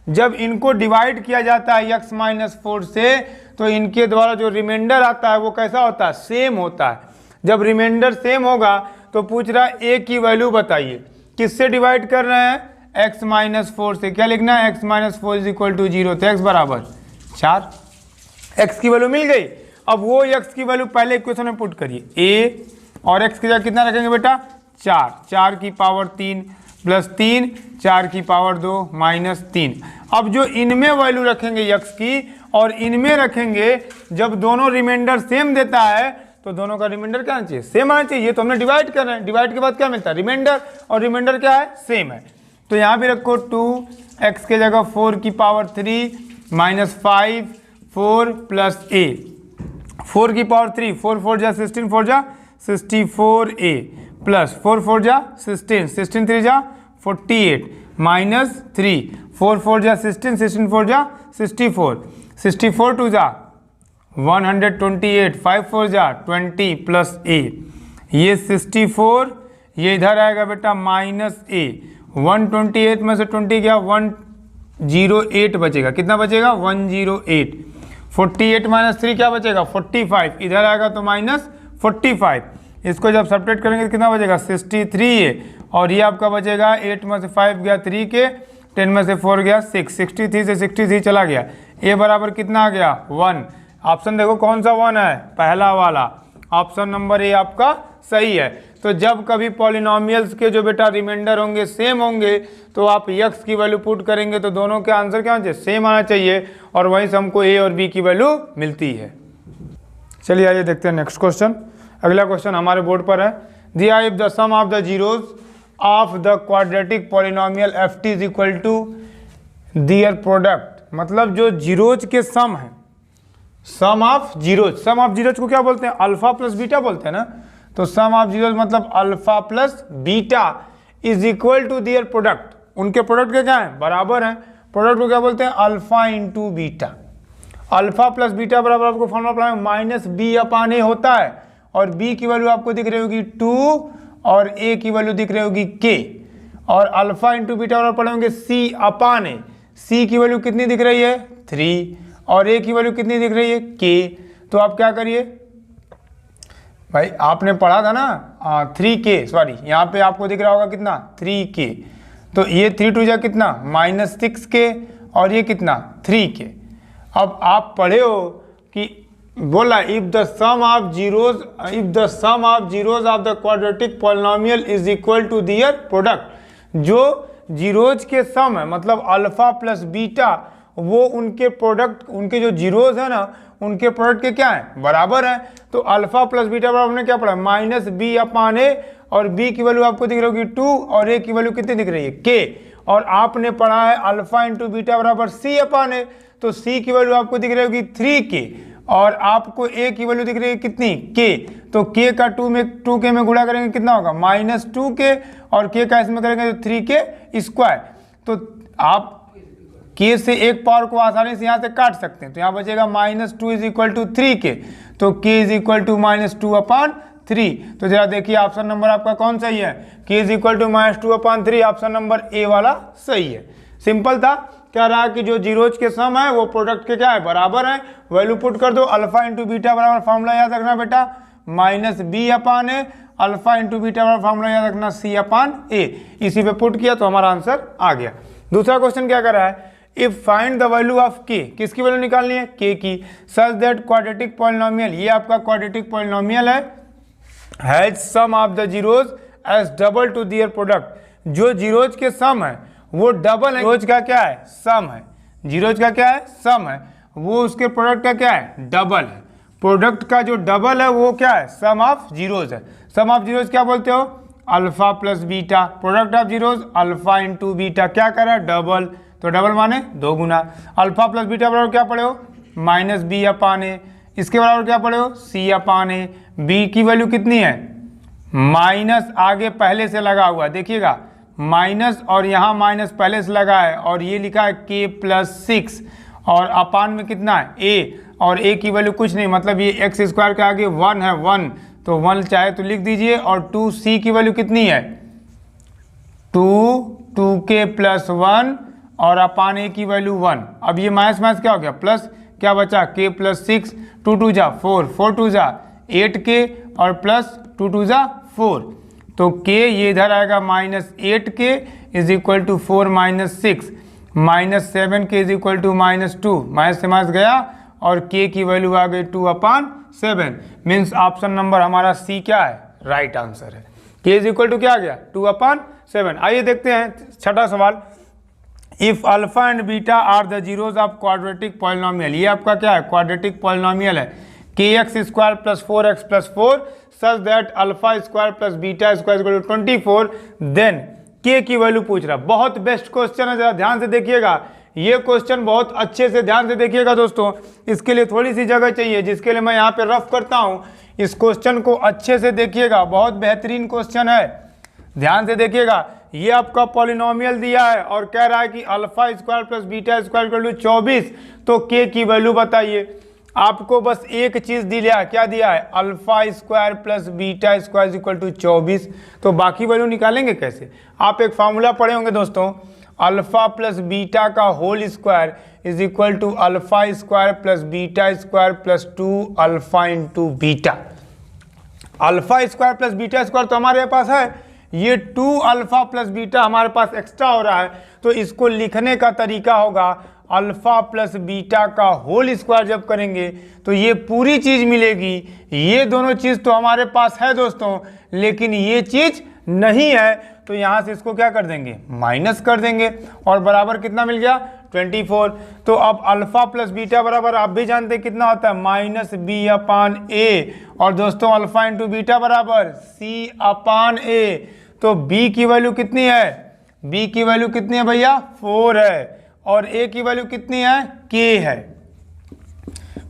जब इनको डिवाइड किया जाता है x माइनस 4 से तो इनके द्वारा जो रिमाइंडर आता है वो कैसा होता है? सेम होता है। जब रिमाइंडर सेम होगा तो पूछ रहा है a की वैल्यू बताइए। किससे डिवाइड कर रहे हैं? x माइनस 4 से। क्या लिखना है? x minus 4 is equal to 0, तो x बराबर 4। x की वैल्यू मिल गई। अब वो x की वैल्यू पहले इक्वेशन में पुट करिए, a और x की जगह कितना रखेंगे बेटा? 4, 4 की पावर 3 प्लस 3, 4 की पावर 2 माइनस 3। अब जो इनमें वैल्यू रखेंगे x की और इनमें रखेंगे, जब दोनों रिमाइंडर सेम देता है तो दोनों का रिमाइंडर क्या आना चाहिए? सेम आना चाहिए। तो हमने डिवाइड कर रहे हैं, डिवाइड के बाद क्या मिलता है? रिमाइंडर, और रिमाइंडर क्या है? सेम है। तो यहाँ भी रखो 2x के जगह 4 की पावर 3 माइनस 5 4 प्लस a, 4 की पावर 3, 4 4 जा 16, 4 जा 64a प्लस 4 4 जा 16, 16 3 जा 48 माइनस 3, 4 4 जा 16, 16 4 जा 64, 64 2 जा 128, 5 4 जा 20 प्लस a, ये 64, ये इधर आएगा बेटा माइनस a, 128 में से 20 गया 108 बचेगा। कितना बचेगा? 108। 48 माइनस 3 क्या बचेगा? 45। इधर आएगा तो माइनस 45। इसको जब सब्ट्रैक्ट करेंगे तो कितना बचेगा? 63 है। और ये आपका बचेगा 8 में से 5 गया 3 के, 10 में से 4 गया 6, 63 से 63 चला गया। a बराबर कितना आ गया? 1। ऑप्शन देखो कौन सा 1 है? पहला वाला, ऑप्शन नंबर ए आपका सही है। तो जब कभी पॉलिनोमियल्स के जो बेटा रिमाइंडर होंगे सेम होंगे तो आप x की वैल्यू पुट करेंगे तो दोनों के आंसर क्या आना चाहिए? सेम आना चाहिए, और वहीं से हमको a और b की वैल्यू मिलती है। चलिए आइए देखते हैं नेक्स्ट क्वेश्चन। अगला क्वेश्चन हमारे बोर्ड पर है, दिया if the sum of the zeros of the quadratic polynomial ft is equal to their product. मतलब जो जीरोज के सम है, sum of zeros, sum of zeros को क्या बोलते हैं? अल्फा प्लस बीटा बोलते हैं ना। तो सम ऑफ जीरोज मतलब alpha plus beta is equal to their product. उनके प्रोडक्ट के क्या है? बराबर हैं। प्रोडक्ट को क्या बोलते हैं? Alpha into beta. Alpha plus beta बराबर आपको फॉर्मूला पढ़ा है माइनस बी अपान ए होता है, और बी की वैल्यू आपको दिख रही होगी 2 और ए की वैल्यू दिख रही होगी के, और अल्फा इंटू बीटा बराबर पढ़ेंगे सी अपान ए। सी की वैल्यू कितनी दिख रही है? 3, और ए की वैल्यू कितनी दिख रही है? के। तो आप क्या करिए भाई, आपने पढ़ा था ना 3k, सॉरी यहाँ पे आपको दिख रहा होगा कितना? 3k। तो ये 3 2 जा कितना? माइनस 6k, और ये कितना? 3k। अब आप पढ़े हो कि बोला if the sum of zeros, if the sum of zeros of the quadratic polynomial is equal to their product. जो जीरोज के सम है मतलब अल्फा प्लस बीटा, वो उनके प्रोडक्ट, उनके जो जीरोज है ना उनके प्रोडक्ट के क्या है? बराबर है। तो अल्फा प्लस बीटा बराबर हमने क्या पढ़ा? माइनस बी अपान ए, और बी की वैल्यू आपको दिख रही होगी 2 और ए की वैल्यू कितनी दिख रही है? के। और आपने पढ़ा है अल्फा इंटू बीटा बराबर सी अपान ए, तो सी की वैल्यू आपको दिख रही होगी 3k, और आपको ए की वैल्यू दिख रही है कितनी? के। तो के का 2k में गुणा करेंगे कितना होगा? माइनस 2k, और के का इसमें करेंगे तो 3k स्क्वायर। तो आप के से एक पावर को आसानी से यहाँ से काट सकते हैं, तो यहाँ बचेगा minus 2 is equal to 3k, तो k is equal to minus 2 upon 3। तो जरा देखिए ऑप्शन नंबर आपका कौन सही है? k is equal to minus 2 upon 3, option number A वाला सही है। सिंपल था। क्या रहा कि जो जीरोज के सम है वो प्रोडक्ट के क्या है? बराबर है। वैल्यू पुट कर दो, अल्फा इंटू बीटा बराबर फॉर्मूला याद रखना बेटा माइनस बी अपान ए, अल्फा इंटू बीटा बराबर फॉर्मूला याद रखना सी अपान ए। इसी पे पुट किया तो हमारा आंसर आ गया। दूसरा क्वेश्चन क्या कर रहा है? If find the value of के, किसकी वैल्यू निकालनी है? के की। सच दैट क्वाड्रेटिक पॉलिनोमियल, ये आपका क्वाड्रेटिक पॉलिनोमियल है, has sum of the zeros as double to their product. जो जीरोज के सम है वो डबल है, जीरोज का क्या है, सम है, जीरोज का क्या है, सम है, वो उसके प्रोडक्ट का क्या है, डबल है। प्रोडक्ट का जो डबल है वो क्या है, सम ऑफ जीरोज है। सम ऑफ जीरोज क्या बोलते हो, alpha plus beta, product of zeros alpha into beta, क्या कर रहा है, डबल, तो डबल माने 2 गुना। अल्फा प्लस बीटा बराबर क्या पढ़े हो, माइनस बी अपान ए, इसके बराबर क्या पढ़े हो, सी अपान ए। बी की वैल्यू कितनी है, माइनस आगे पहले से लगा हुआ, देखिएगा माइनस, और यहाँ माइनस पहले से लगा है, और ये लिखा है के प्लस 6, और अपान में कितना है, ए, और ए की वैल्यू कुछ नहीं, मतलब ये एक्स स्क्वायर के आगे 1 है, 1, तो 1 चाहे तो लिख दीजिए। और 2 सी की वैल्यू कितनी है, 2 के प्लस 1, और अपान ए की वैल्यू 1। अब ये माइनस माइनस क्या हो गया, प्लस, क्या बचा, के प्लस 6, 2 2 जा 4, 4 2 जा 8 के, और प्लस 2 2 जा 4, तो के ये इधर आएगा minus 8 k is equal to 4 minus 6, minus 7 k is equal to minus 2, minus से माइनस गया, और के की वैल्यू आ गई 2/7, मीन्स ऑप्शन नंबर हमारा सी क्या है, राइट आंसर है। के इज इक्वल टू क्या आ गया, 2/7। आइए देखते हैं छठा सवाल, if alpha and beta are the zeros of quadratic polynomial, ये आपका क्या है, क्वाड्रेटिक पॉलिनोमियल है, k x square plus 4x plus 4 such that alpha square plus beta square equal to 24, then k की वैल्यू पूछ रहा। बहुत बेस्ट क्वेश्चन है, जरा ध्यान से देखिएगा, ये क्वेश्चन बहुत अच्छे से ध्यान से देखिएगा दोस्तों। इसके लिए थोड़ी सी जगह चाहिए, जिसके लिए मैं यहाँ पे रफ करता हूँ। इस क्वेश्चन को अच्छे से देखिएगा, बहुत बेहतरीन क्वेश्चन है, ध्यान से देखिएगा। ये आपका पॉलिनोमियल दिया है और कह रहा है कि alpha square plus beta square equal to 24, तो के की वैल्यू बताइए। आपको बस एक चीज दिया, क्या दिया है, alpha square plus beta square equal to 24, तो बाकी वैल्यू निकालेंगे कैसे। आप एक फार्मूला पढ़े होंगे दोस्तों, अल्फा प्लस बीटा का whole square is equal to alpha square plus beta square plus 2 alpha into beta. Alpha square plus beta square तो हमारे पास है, ये 2 अल्फा प्लस बीटा हमारे पास एक्स्ट्रा हो रहा है, तो इसको लिखने का तरीका होगा अल्फा प्लस बीटा का होल स्क्वायर जब करेंगे तो ये पूरी चीज मिलेगी। ये दोनों चीज तो हमारे पास है दोस्तों, लेकिन ये चीज नहीं है, तो यहां से इसको क्या कर देंगे, माइनस कर देंगे, और बराबर कितना मिल गया, 24। तो अब अल्फा प्लस बीटा बराबर आप भी जानते हैं कितना होता है, माइनस बी अपान ए, और दोस्तों अल्फा इंटू बीटा बराबर सी अपान ए। तो बी की वैल्यू कितनी है, बी की वैल्यू कितनी है भैया, 4 है, और ए की वैल्यू कितनी है, के है,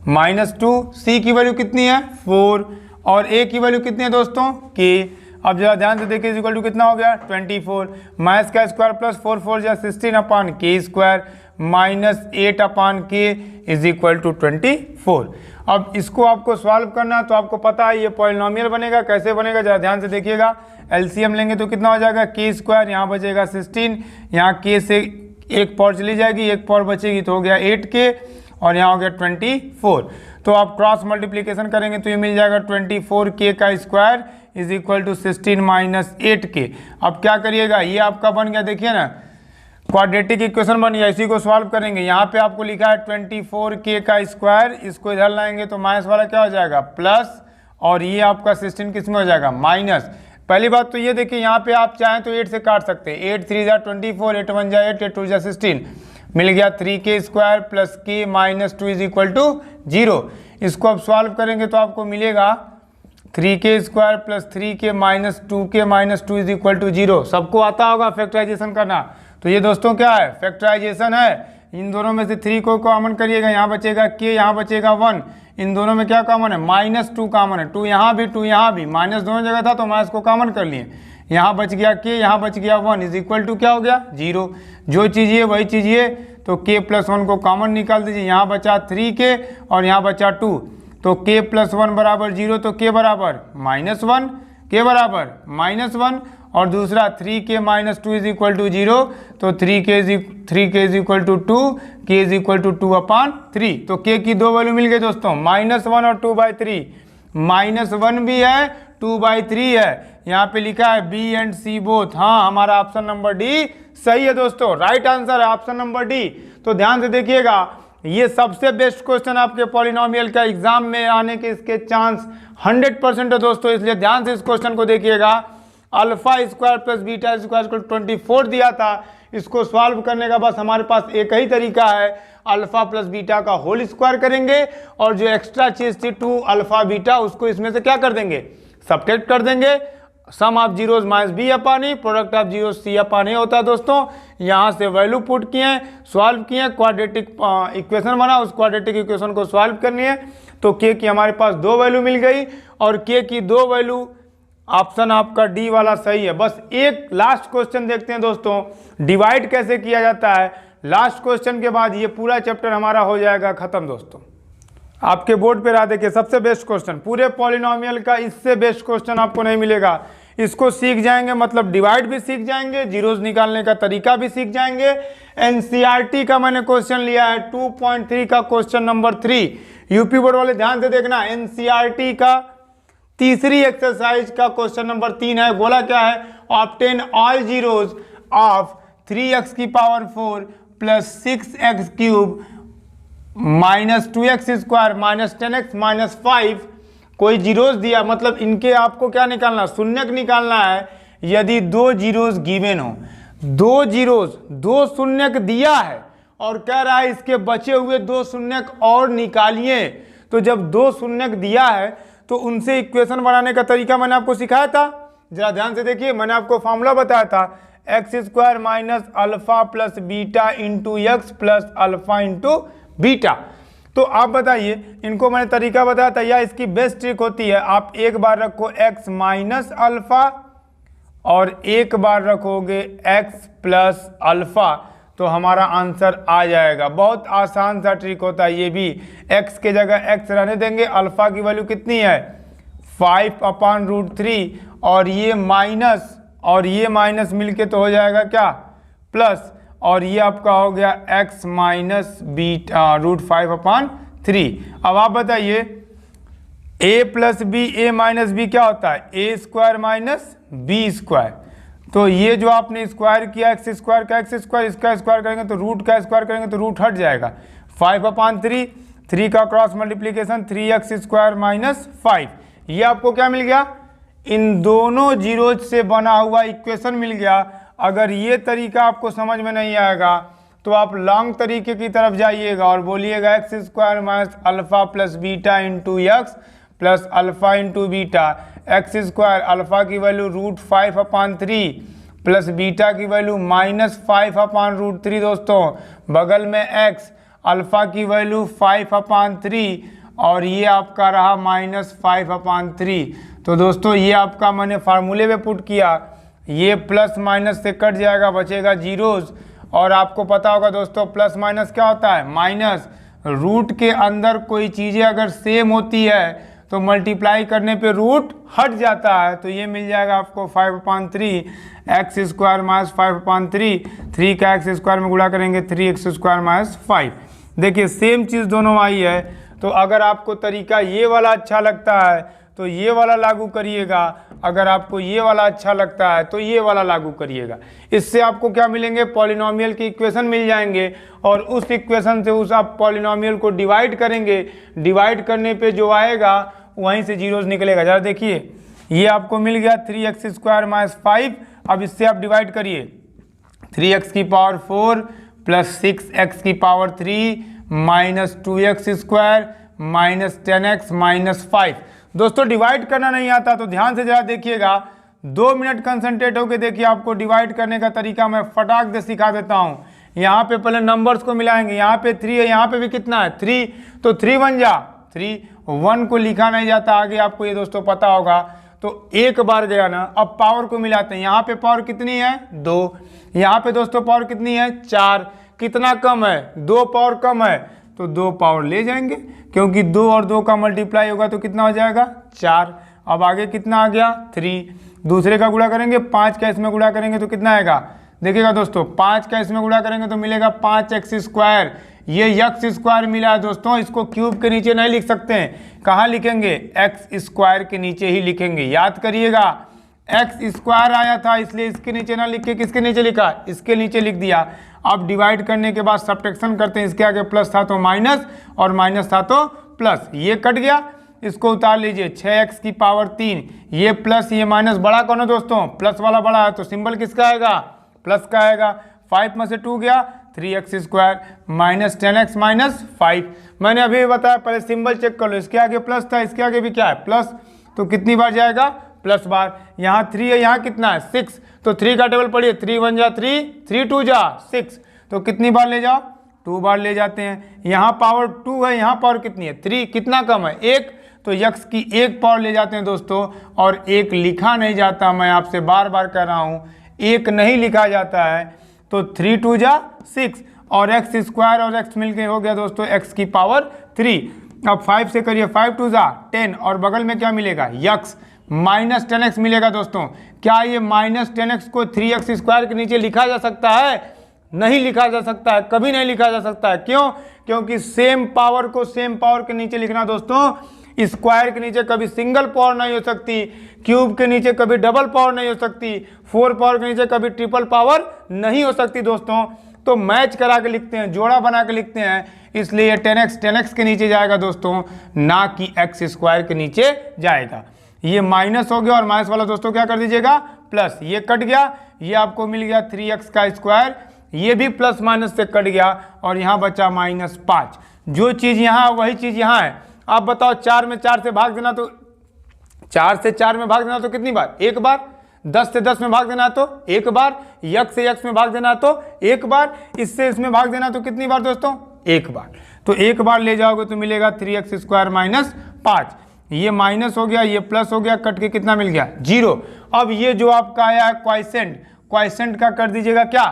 -2। सी की वैल्यू कितनी है, 4, और ए की वैल्यू कितनी है दोस्तों, के। अब जरा ध्यान से देखिए, इक्वल टू कितना हो गया, 24, माइनस का स्क्वायर प्लस 4 4 जा 16 अपान के स्क्वायर माइनस 8 अपान के इज इक्वल टू 24। अब इसको आपको सॉल्व करना, तो आपको पता है ये पॉलिनोमियल बनेगा, कैसे बनेगा जरा ध्यान से देखिएगा। एलसीएम लेंगे तो कितना हो जाएगा, के स्क्वायर, यहाँ बचेगा 16, यहाँ के से एक पावर चली जाएगी, एक पावर बचेगी, तो हो गया 8k, और यहाँ हो गया 24। तो आप क्रॉस मल्टीप्लिकेशन करेंगे तो ये मिल जाएगा 24k का square is equal to 16 minus 8k। अब क्या करिएगा, ये आपका बन गया, देखिए ना क्वाड्रेटिक इक्वेशन बन गया, इसी को सॉल्व करेंगे। यहाँ पे आपको लिखा है 24k का स्क्वायर, इसको इधर लाएंगे तो माइनस वाला क्या हो जाएगा, प्लस, और ये आपका 16 किस में हो जाएगा, माइनस। पहली बात तो ये देखिए, यहाँ पे आप चाहें तो 8 से काट सकते हैं, 8 3 जा 24, 8 1 जा 8, 8 2 जा 16, मिल गया 3k square plus k minus 2 is equal to 0। इसको अब सॉल्व करेंगे तो आपको मिलेगा 3k square plus 3k minus 2k minus 2 is equal to 0। सबको आता होगा फैक्टराइजेशन करना, तो ये दोस्तों क्या है, फैक्टराइजेशन है। इन दोनों में से 3 को कॉमन करिएगा, यहाँ बचेगा k, यहाँ बचेगा 1, इन दोनों में क्या कॉमन है, -2 कॉमन है, 2 यहाँ भी 2 यहाँ भी, माइनस दोनों जगह था तो माइनस को कॉमन कर लिए, यहाँ बच गया k, यहाँ बच गया 1 इज इक्वल टू क्या हो गया, 0। जो चीज़ ये वही चीज़ ये, तो k प्लस 1 को कॉमन निकाल दीजिए, यहाँ बचा 3k और यहाँ बचा 2, तो k प्लस 1 बराबर 0, तो k बराबर -1, k बराबर -1, और दूसरा 3k minus 2 is equal to 0, तो 3k is equal to 2, k is equal to 2/3। तो k की दो वैल्यू मिल गई दोस्तों, -1 और 2/3, -1 भी है 2/3 है। यहाँ पे लिखा है बी एंड सी बोथ, हाँ हमारा ऑप्शन नंबर डी सही है दोस्तों, राइट आंसर है ऑप्शन नंबर डी। तो ध्यान से देखिएगा, ये सबसे बेस्ट क्वेश्चन आपके पॉलिनोमियल का एग्जाम में आने के इसके चांस 100% है दोस्तों, इसलिए ध्यान से इस क्वेश्चन को देखिएगा। Alpha square plus beta square 24 दिया था, इसको सॉल्व करने का बस हमारे पास एक ही तरीका है, अल्फा प्लस बीटा का होल स्क्वायर करेंगे और जो एक्स्ट्रा चीज थी 2 अल्फा बीटा उसको इसमें से क्या कर देंगे, सब्ट्रैक्ट कर देंगे। Sum of zeros minus b upon a, product of zero c upon a होता है दोस्तों। यहाँ से वैल्यू पुट किए, सॉल्व किए, क्वाड्रेटिक इक्वेशन बना, उस क्वाड्रेटिक इक्वेशन को सॉल्व करनी है। तो के की हमारे पास 2 वैल्यू मिल गई और के की 2 वैल्यू ऑप्शन आपका डी वाला सही है। बस एक लास्ट क्वेश्चन देखते हैं दोस्तों, डिवाइड कैसे किया जाता है। लास्ट क्वेश्चन के बाद ये पूरा चैप्टर हमारा हो जाएगा खत्म दोस्तों। आपके बोर्ड पे रहा देखिए, सबसे बेस्ट क्वेश्चन पूरे पॉलिनोमियल का, इससे बेस्ट क्वेश्चन आपको नहीं मिलेगा। इसको सीख जाएंगे मतलब डिवाइड भी सीख जाएंगे, जीरोस निकालने का तरीका भी सीख जाएंगे। एनसीईआरटी का मैंने क्वेश्चन लिया है 2.3 का क्वेश्चन नंबर 3। यूपी बोर्ड वाले ध्यान से देखना, एनसीईआरटी का तीसरी एक्सरसाइज का क्वेश्चन नंबर 3 है। बोला क्या है, obtain all zeros of 3x की power 4 plus 6x cube minus 2x square minus 10x minus 5। कोई जीरोस दिया मतलब इनके आपको क्या निकालना, शून्यक निकालना है। यदि 2 जीरोस गिवन हो, 2 जीरोस 2 शून्यक दिया है और कह रहा है इसके बचे हुए 2 शून्यक और निकालिए। तो जब 2 शून्यक दिया है तो उनसे इक्वेशन बनाने का तरीका मैंने आपको सिखाया था, जरा ध्यान से देखिए। मैंने आपको फॉर्मूला बताया था x square minus alpha plus beta into X plus alpha into beta. तो आप बताइए, इनको मैंने तरीका बताया था, या इसकी बेस्ट ट्रिक होती है आप एक बार रखो x माइनस अल्फा और एक बार रखोगे x प्लस अल्फा, तो हमारा आंसर आ जाएगा। बहुत आसान सा ट्रिक होता है ये भी। x के जगह x रहने देंगे, अल्फा की वैल्यू कितनी है 5/√3 और ये माइनस मिलके तो हो जाएगा क्या प्लस, और ये आपका हो गया x माइनस √5/3। अब आप बताइए a plus B, a minus B क्या होता है a square minus B square. तो ये जो आपने स्क्वायर किया x स्क्वायर का x स्क्वायर, इसका स्क्वायर करेंगे तो रूट का स्क्वायर करेंगे तो रूट हट जाएगा। 5/3, 3 का cross multiplication 3x square minus 5। ये आपको क्या मिल गया, इन दोनों जीरोज से बना हुआ इक्वेशन मिल गया। अगर ये तरीका आपको समझ में नहीं आएगा तो आप लॉन्ग तरीके की तरफ जाइएगा और बोलिएगा x square minus alpha plus beta into X plus alpha into beta. X square alpha की वैल्यू √5/3 प्लस बीटा की वैल्यू -5/√3 दोस्तों। बगल में एक्स, अल्फा की वैल्यू 5/3 और ये आपका रहा -5/3। तो दोस्तों ये आपका मैंने फार्मूले में पुट किया, ये प्लस माइनस से कट जाएगा, बचेगा जीरोज। और आपको पता होगा दोस्तों प्लस माइनस क्या होता है, माइनस। रूट के अंदर कोई चीज़ें अगर सेम होती है तो मल्टीप्लाई करने पे रूट हट जाता है। तो ये मिल जाएगा आपको 5/3 एक्स स्क्वायर माइनस 5/3, 3 का एक्स स्क्वायर में गुणा करेंगे 3x स्क्वायर माइनस 5। देखिए सेम चीज़ दोनों आई है। तो अगर आपको तरीका ये वाला अच्छा लगता है तो ये वाला लागू करिएगा, अगर आपको ये वाला अच्छा लगता है तो ये वाला लागू करिएगा। इससे आपको क्या मिलेंगे, पॉलिनोमियल के इक्वेशन मिल जाएंगे और उस इक्वेशन से उस आप पॉलिनोमियल को डिवाइड करेंगे। डिवाइड करने पे जो आएगा वहीं से जीरोस निकलेगा। जरा देखिए ये आपको मिल गया 3x स्क्वायर माइनस 5। अब इससे आप डिवाइड करिए, 3x की पावर 4 प्लस 6x की power 3 minus 2x square minus 10x minus 5। दोस्तों डिवाइड करना नहीं आता तो ध्यान से जरा देखिएगा, 2 मिनट कंसंट्रेट होकर देखिए, आपको डिवाइड करने का तरीका मैं फटाक से सिखा देता हूँ। यहाँ पे पहले नंबर्स को मिलाएंगे, यहाँ पे 3 है, यहाँ पे भी कितना है 3, तो 3 बन जा 3, 1 को लिखा नहीं जाता, आगे आपको ये दोस्तों पता होगा। तो एक बार गया ना, अब पावर को मिलाते हैं। यहाँ पे पावर कितनी है 2, यहाँ पे दोस्तों पावर कितनी है 4, कितना कम है 2 पावर कम है तो 2 पावर ले जाएंगे, क्योंकि 2 और 2 का मल्टीप्लाई होगा तो कितना हो जाएगा 4। अब आगे कितना आ गया 3, दूसरे का गुणा करेंगे 5 का इसमें गुणा करेंगे तो कितना आएगा, देखिएगा दोस्तों 5 का इसमें गुणा करेंगे तो मिलेगा 5x स्क्वायर। ये x स्क्वायर मिला है दोस्तों, इसको क्यूब के नीचे नहीं लिख सकते हैं, कहाँ लिखेंगे x स्क्वायर के नीचे ही लिखेंगे। याद करिएगा x स्क्वायर आया था इसलिए इसके नीचे ना लिख के किसके नीचे लिखा, इसके नीचे लिख दिया। अब डिवाइड करने के बाद सब्ट्रैक्शन करते हैं, इसके आगे प्लस था तो माइनस और माइनस था तो प्लस, ये कट गया, इसको उतार लीजिए 6x की पावर 3, ये प्लस ये माइनस, बड़ा कौन है दोस्तों, प्लस वाला बड़ा है तो सिंबल किसका आएगा, प्लस का आएगा। 5 में से 2 गया 3x² माइनस 10x माइनस 5। मैंने अभी बताया, पहले सिंबल चेक कर लो, इसके आगे प्लस था, इसके आगे भी क्या है प्लस, तो कितनी बार जाएगा प्लस बार। यहाँ 3 है, यहाँ कितना है 6, तो 3 का टेबल पढ़िए, 3 1 जा 3, 3 2 जा 6, तो कितनी बार ले जाओ 2 बार ले जाते हैं। यहाँ पावर 2 है, यहाँ पावर कितनी है 3, कितना कम है 1, तो यक्स की 1 पावर ले जाते हैं दोस्तों, और 1 लिखा नहीं जाता, मैं आपसे बार बार कह रहा हूँ 1 नहीं लिखा जाता है। तो 3 2 जा 6 और x² और x मिलके हो गया दोस्तों x की पावर 3। अब 5 से करिए, 5 2 जा 10 और बगल में क्या मिलेगा यक्स माइनस 10x मिलेगा दोस्तों। क्या ये माइनस 10x को 3x² के नीचे लिखा जा सकता है? नहीं लिखा जा सकता है, कभी नहीं लिखा जा सकता है। क्यों? क्योंकि सेम पावर को सेम पावर के नीचे लिखना दोस्तों, स्क्वायर के नीचे कभी सिंगल पावर नहीं हो सकती, क्यूब के नीचे कभी डबल पावर नहीं हो सकती, 4 पावर के नीचे कभी ट्रिपल पावर नहीं हो सकती दोस्तों। तो मैच करा के लिखते हैं, जोड़ा बना के लिखते हैं, इसलिए 10x के नीचे जाएगा दोस्तों, ना कि x² के नीचे जाएगा। ये माइनस हो गया और माइनस वाला दोस्तों क्या कर दीजिएगा प्लस, ये कट गया, ये आपको मिल गया 3x², ये भी प्लस माइनस से कट गया और यहाँ बचा -5। जो चीज़ यहाँ वही चीज़ यहाँ है। आप बताओ 4 में 4 से भाग देना, तो 4 से 4 में भाग देना तो कितनी बार? 1 बार। 10 से 10 में भाग देना तो 1 बार। यक्स से यक्स में भाग देना तो 1 बार। इससे इसमें भाग देना तो कितनी बार दोस्तों? 1 बार। तो 1 बार ले जाओगे तो मिलेगा 3x² माइनस 5। ये माइनस हो गया, ये प्लस हो गया, कट के कितना मिल गया 0। अब ये जो आपका आया है क्वाइसेंट का कर दीजिएगा क्या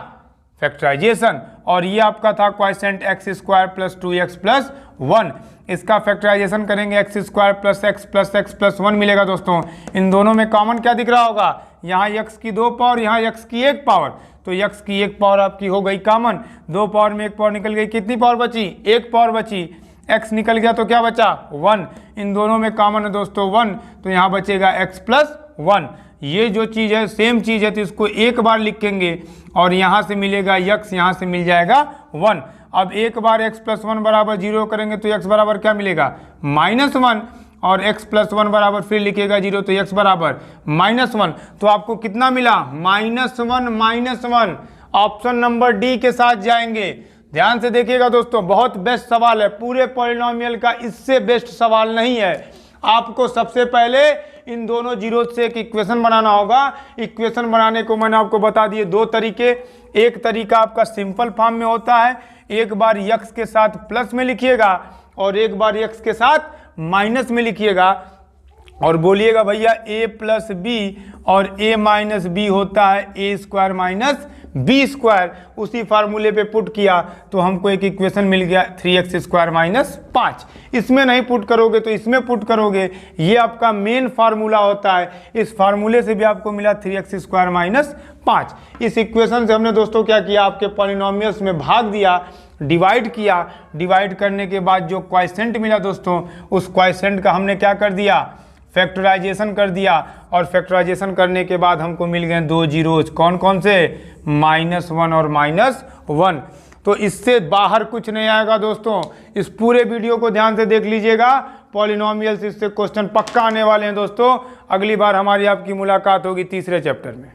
फैक्टराइजेशन, और ये आपका था quiescent x² plus 2x plus 1। इसका फैक्टराइजेशन करेंगे x² प्लस x प्लस 1 मिलेगा दोस्तों। इन दोनों में कॉमन क्या दिख रहा होगा? यहाँ x की 2 पावर, यहाँ x की 1 पावर, तो x की 1 पावर आपकी हो गई कॉमन। 2 पावर में 1 पावर निकल गई, कितनी पावर बची? 1 पावर बची। x निकल गया तो क्या बचा 1। इन दोनों में कॉमन है दोस्तों 1, तो यहाँ बचेगा x प्लस 1। ये जो चीज़ है सेम चीज़ है, तो इसको 1 बार लिखेंगे और यहाँ से मिलेगा x, यहाँ से मिल जाएगा 1। अब 1 बार x प्लस 1 बराबर 0 करेंगे तो x बराबर क्या मिलेगा -1, और x प्लस 1 बराबर फिर लिखेगा 0 तो x बराबर -1। तो आपको कितना मिला -1। ऑप्शन नंबर डी के साथ जाएंगे। ध्यान से देखिएगा दोस्तों, बहुत बेस्ट सवाल है, पूरे पॉलिनोमियल का इससे बेस्ट सवाल नहीं है। आपको सबसे पहले इन दोनों जीरो से एक इक्वेशन बनाना होगा। इक्वेशन बनाने को मैंने आपको बता दिए 2 तरीके। एक तरीका आपका सिंपल फॉर्म में होता है, एक बार यक्स के साथ प्लस में लिखिएगा और एक बार यक्स के साथ माइनस में लिखिएगा और बोलिएगा भैया a प्लस बी और a माइनस बी होता है a² माइनस b²। उसी फार्मूले पे पुट किया तो हमको एक इक्वेशन मिल गया 3x² माइनस 5। इसमें नहीं पुट करोगे तो इसमें पुट करोगे, ये आपका मेन फार्मूला होता है। इस फार्मूले से भी आपको मिला 3x² माइनस 5। इस इक्वेशन से हमने दोस्तों क्या किया, आपके पॉलिनोमियल्स में भाग दिया, डिवाइड किया। डिवाइड करने के बाद जो क्वाइसेंट मिला दोस्तों, उस क्वाइसेंट का हमने क्या कर दिया, फैक्टराइजेशन कर दिया। और फैक्टराइजेशन करने के बाद हमको मिल गए 2 जीरोज, कौन कौन से, -1 और -1। तो इससे बाहर कुछ नहीं आएगा दोस्तों। इस पूरे वीडियो को ध्यान से देख लीजिएगा, पॉलिनोमियल्स इससे क्वेश्चन पक्का आने वाले हैं दोस्तों। अगली बार हमारी आपकी मुलाकात होगी तीसरे चैप्टर में।